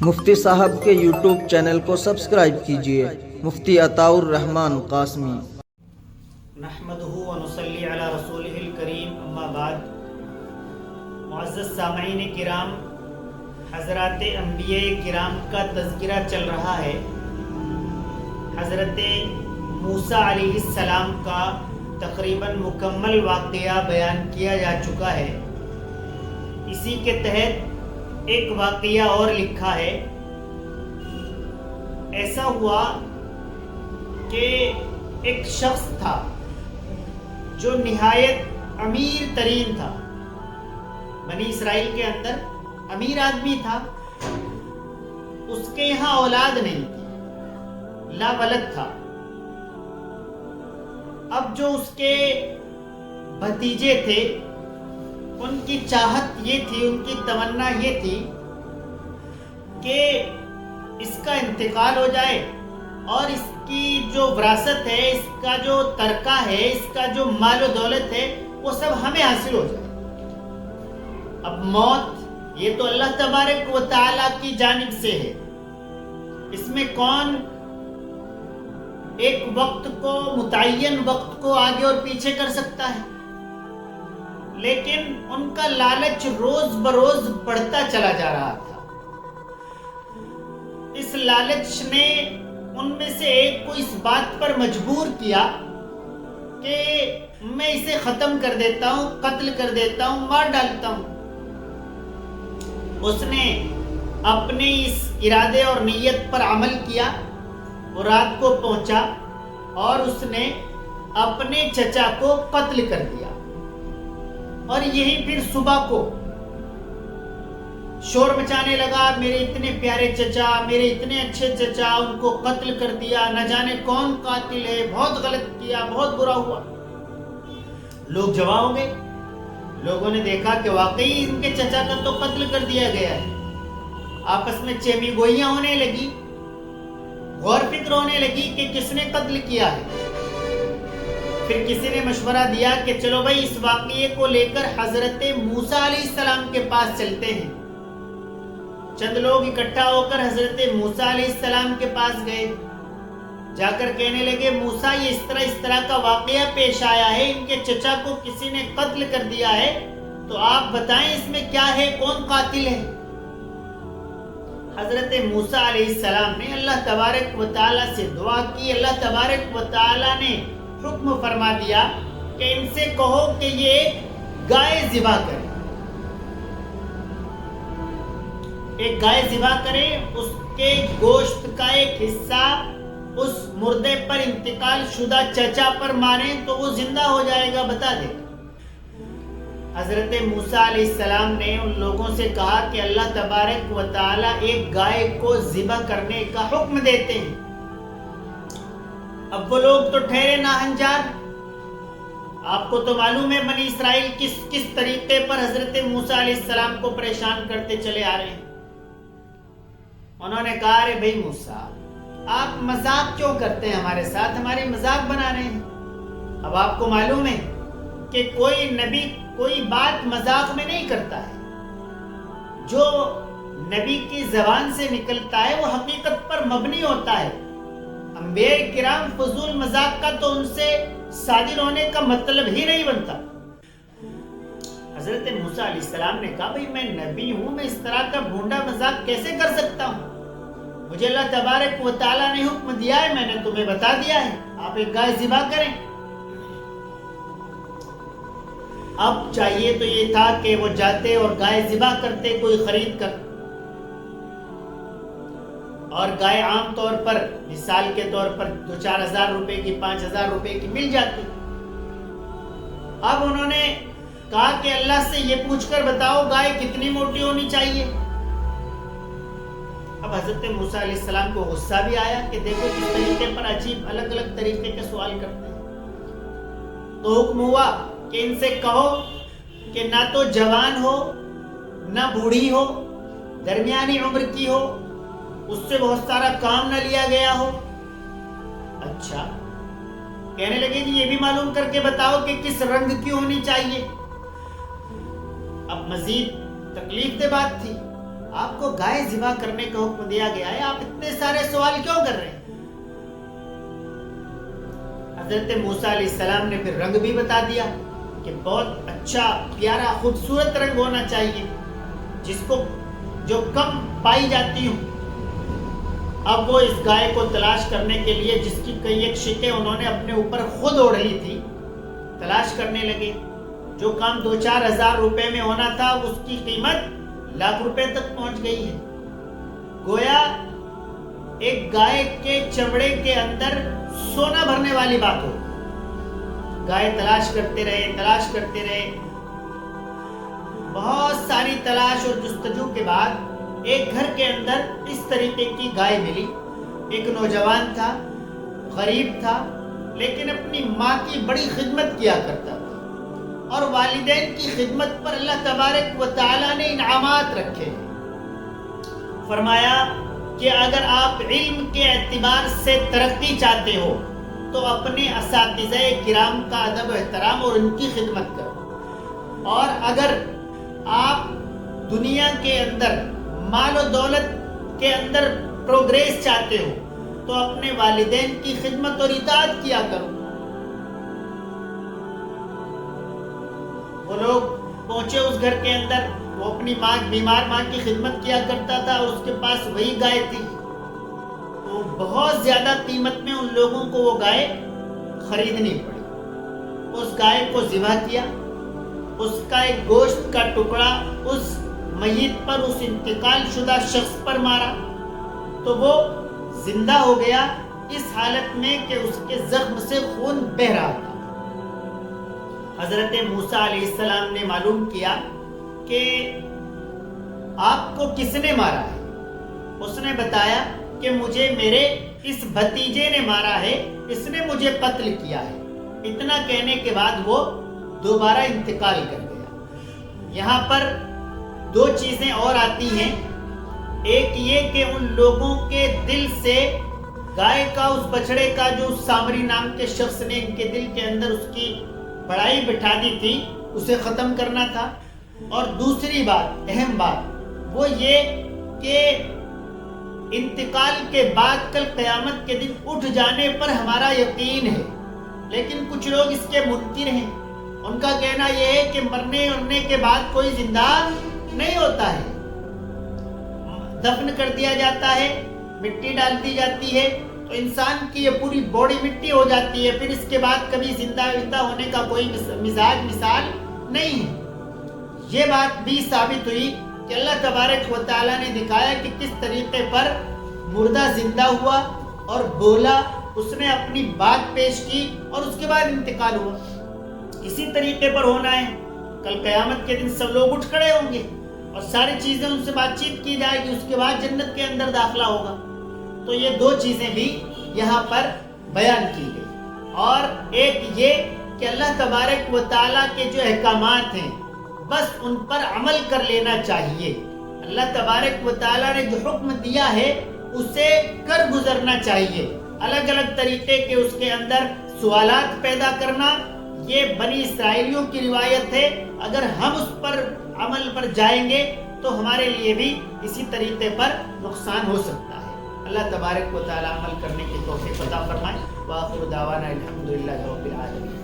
مفتی صاحب کے YouTube channel کو سبسکرائب کیجیے، مفتی عطاء الرحمن قاسمی۔ نحمدہ و نصلی علی رسولہ الکریم، اما بعد۔ معزز سامعین کرام، حضرات انبیاء کرام کا تذکرہ چل رہا ہے۔ حضرت موسیٰ علیہ السلام کا تقریباً مکمل واقعہ بیان کیا جا چکا ہے۔ اسی کے تحت ایک واقعہ اور لکھا ہے۔ ایسا ہوا کہ ایک شخص تھا جو نہایت امیر ترین تھا، بنی اسرائیل کے اندر امیر آدمی تھا۔ اس کے یہاں اولاد نہیں تھی، لا ولد تھا۔ اب جو اس کے بھتیجے تھے، ان کی چاہت یہ تھی، ان کی تمنا یہ تھی کہ اس کا انتقال ہو جائے اور اس کی جو وراثت ہے، اس کا جو ترکہ ہے، اس کا جو مال و دولت ہے، وہ سب ہمیں حاصل ہو جائے۔ اب موت یہ تو اللہ تبارک و تعالیٰ کی جانب سے ہے، اس میں کون ایک وقت کو، متعین وقت کو آگے اور پیچھے کر سکتا ہے؟ لیکن ان کا لالچ روز بروز بڑھتا چلا جا رہا تھا۔ اس لالچ نے ان میں سے ایک کو اس بات پر مجبور کیا کہ میں اسے ختم کر دیتا ہوں، قتل کر دیتا ہوں، مار ڈالتا ہوں۔ اس نے اپنے اس ارادے اور نیت پر عمل کیا۔ وہ رات کو پہنچا اور اس نے اپنے چچا کو قتل کر دیا، اور یہی پھر صبح کو شور مچانے لگا، میرے اتنے پیارے چچا، میرے اتنے اچھے چچا، ان کو قتل کر دیا، نہ جانے کون قاتل ہے، بہت غلط کیا، بہت برا ہوا۔ لوگ جمع ہو گئے۔ لوگوں نے دیکھا کہ واقعی ان کے چچا کا تو قتل کر دیا گیا ہے۔ آپس میں چیمی گوئیاں ہونے لگی، غور فکر ہونے لگی کہ کس نے قتل کیا ہے۔ پھر کسی نے مشورہ دیا کہ چلو بھائی، اس واقعے کو لے کر حضرت موسیٰ علیہ السلام کے پاس چلتے ہیں۔ چند لوگ اکٹھا ہو کر حضرت موسیٰ علیہ السلام کے پاس گئے۔ جا کر کہنے لگے، موسیٰ، یہ اس طرح کا واقعہ پیش آیا ہے، ان کے چچا کو کسی نے قتل کر دیا ہے، تو آپ بتائیں اس میں کیا ہے، کون قاتل ہے؟ حضرت موسیٰ علیہ السلام نے اللہ تبارک و تعالیٰ سے دعا کی۔ اللہ تبارک و تعالیٰ نے حکم فرما دیا کہ ان سے کہو کہ یہ ایک گائے ذبح کرے، ایک گائے ذبح کرے، اس کے گوشت کا ایک حصہ اس مردے پر انتقال شدہ چچا پر ماریں تو وہ زندہ ہو جائے گا، بتا دے۔ حضرت موسیٰ علیہ السلام نے ان لوگوں سے کہا کہ اللہ تبارک و تعالیٰ ایک گائے کو ذبح کرنے کا حکم دیتے ہیں۔ اب وہ لوگ تو ٹھہرے ناہنجار۔ آپ کو تو معلوم ہے بنی اسرائیل کس طریقے پر حضرت موسیٰ علیہ السلام کو پریشان کرتے چلے آ رہے ہیں۔ انہوں نے کہا، ارے بھائی موسیٰ، آپ مذاق کیوں کرتے ہیں ہمارے ساتھ، ہماری مذاق بنا رہے ہیں۔ اب آپ کو معلوم ہے کہ کوئی نبی کوئی بات مذاق میں نہیں کرتا ہے، جو نبی کی زبان سے نکلتا ہے وہ حقیقت پر مبنی ہوتا ہے۔ انبیاء کرام فضول مذاق کا تو ان سے صادر ہونے کا مطلب ہی نہیں بنتا۔ حضرت موسیٰ علیہ السلام نے کہا، بھئی میں نبی ہوں، میں اس طرح کا بھونڈا مذاق کیسے کر سکتا ہوں؟ مجھے اللہ تبارک و تعالیٰ نے حکم دیا ہے، میں نے تمہیں بتا دیا ہے، آپ ایک گائے ذبح کریں۔ اب چاہیے تو یہ تھا کہ وہ جاتے اور گائے ذبح کرتے کوئی خرید کر، اور گائے عام طور پر مثال کے طور پر 2-4 ہزار روپے کی، 5 ہزار روپے کی مل جاتی۔ اب انہوں نے کہا کہ اللہ سے یہ پوچھ کر بتاؤ گائے کتنی موٹی ہونی چاہیے۔ اب حضرت موسیٰ علیہ السلام کو غصہ بھی آیا کہ دیکھو کس طریقے پر عجیب الگ الگ طریقے کے سوال کرتے ہیں۔ تو حکم ہوا کہ ان سے کہو کہ نہ تو جوان ہو، نہ بوڑھی ہو، درمیانی عمر کی ہو، اس سے بہت سارا کام نہ لیا گیا ہو۔ اچھا، کہنے لگے کہ یہ بھی معلوم کر کے بتاؤ کہ کس رنگ کی ہونی چاہیے۔ اب مزید تکلیف دہ بات تھی۔ آپ کو گائے ذبح کرنے کا حکم دیا گیا ہے، آپ اتنے سارے سوال کیوں کر رہے ہیں؟ حضرت موسیٰ علیہ السلام نے پھر رنگ بھی بتا دیا کہ بہت اچھا پیارا خوبصورت رنگ ہونا چاہیے، جو کم پائی جاتی ہوں۔ اب وہ اس گائے کو تلاش کرنے کے لیے، جس کی کئی ایک شکیں انہوں نے اپنے اوپر خود اوڑھ لی تھی، تلاش کرنے لگے۔ جو کام 2-4 ہزار روپے میں ہونا تھا، اس کی قیمت لاکھ روپے تک پہنچ گئی ہے۔ گویا ایک گائے کے چمڑے کے اندر سونا بھرنے والی بات ہو۔ گائے تلاش کرتے رہے، بہت ساری تلاش اور جستجو کے بعد ایک گھر کے اندر اس طریقے کی گائے ملی۔ ایک نوجوان تھا، غریب تھا، لیکن اپنی ماں کی بڑی خدمت کیا کرتا تھا، اور والدین کی خدمت پر اللہ تبارک و تعالی نے انعامات رکھے ہیں۔ فرمایا کہ اگر آپ علم کے اعتبار سے ترقی چاہتے ہو تو اپنے اساتذہ کرام کا ادب و احترام اور ان کی خدمت کرو، اور اگر آپ دنیا کے اندر مال و دولت کے اندر پروگریس چاہتے ہو تو اپنے والدین کی خدمت اور اطاعت کیا کرو۔ وہ لوگ پہنچے اس گھر کے اندر، وہ اپنی بیمار ماں کی خدمت کیا کرتا تھا، اور اس کے پاس وہی گائے تھی۔ تو بہت زیادہ قیمت میں ان لوگوں کو وہ گائے خریدنی پڑی۔ اس گائے کو ذبح کیا، اس کا ایک گوشت کا ٹکڑا اس میت پر، اس انتقال شدہ شخص پر مارا تو وہ زندہ ہو گیا، اس حالت میں کہ اس کے زخم سے خون بہہ رہا تھا۔ حضرت موسیٰ علیہ السلام نے معلوم کیا کہ آپ کو کس نے مارا ہے؟ اس نے بتایا کہ مجھے میرے اس بھتیجے نے مارا ہے، اس نے مجھے قتل کیا ہے۔ اتنا کہنے کے بعد وہ دوبارہ انتقال کر گیا۔ یہاں پر 2 چیزیں اور آتی ہیں۔ ایک یہ کہ ان لوگوں کے دل سے گائے کا، اس بچڑے کا، جو سامری نام کے شخص نے ان کے دل کے اندر اس کی بڑائی بٹھا دی تھی، اسے ختم کرنا تھا۔ اور دوسری بات، اہم بات، وہ یہ کہ انتقال کے بعد کل قیامت کے دن اٹھ جانے پر ہمارا یقین ہے، لیکن کچھ لوگ اس کے منکر ہیں۔ ان کا کہنا یہ ہے کہ مرنے کے بعد کوئی زندہ نہیں ہوتا ہے، دفن کر دیا جاتا ہے، مٹی ڈال دی جاتی ہے تو انسان کی یہ پوری باڈی مٹی ہو جاتی ہے، پھر اس کے بعد کبھی زندہ ہونے کا کوئی مثال نہیں ہے۔ یہ بات بھی ثابت ہوئی کہ اللہ تبارک و تعالیٰ نے دکھایا کہ کس طریقے پر مردہ زندہ ہوا اور بولا، اس نے اپنی بات پیش کی اور اس کے بعد انتقال ہوا۔ اسی طریقے پر ہونا ہے، کل قیامت کے دن سب لوگ اٹھ کھڑے ہوں گے اور ساری چیزیں ان سے بات چیت کی جائے گی، اس کے بعد جنت کے اندر داخلہ ہوگا۔ تو یہ 2 چیزیں بھی یہاں پر بیان کی گئی، اور ایک یہ کہ اللہ تبارک و تعالیٰ کے جو احکامات ہیں بس ان پر عمل کر لینا چاہیے۔ اللہ تبارک و تعالیٰ نے جو حکم دیا ہے اسے کر گزرنا چاہیے۔ الگ الگ طریقے کے اس کے اندر سوالات پیدا کرنا، یہ بنی اسرائیلیوں کی روایت ہے۔ اگر ہم اس پر عمل پر جائیں گے تو ہمارے لیے بھی اسی طریقے پر نقصان ہو سکتا ہے۔ اللہ تبارک و تعالیٰ عمل کرنے کی توفیق عطا فرمائے۔ وآخر دعوانا الحمدللہ رب العالمین۔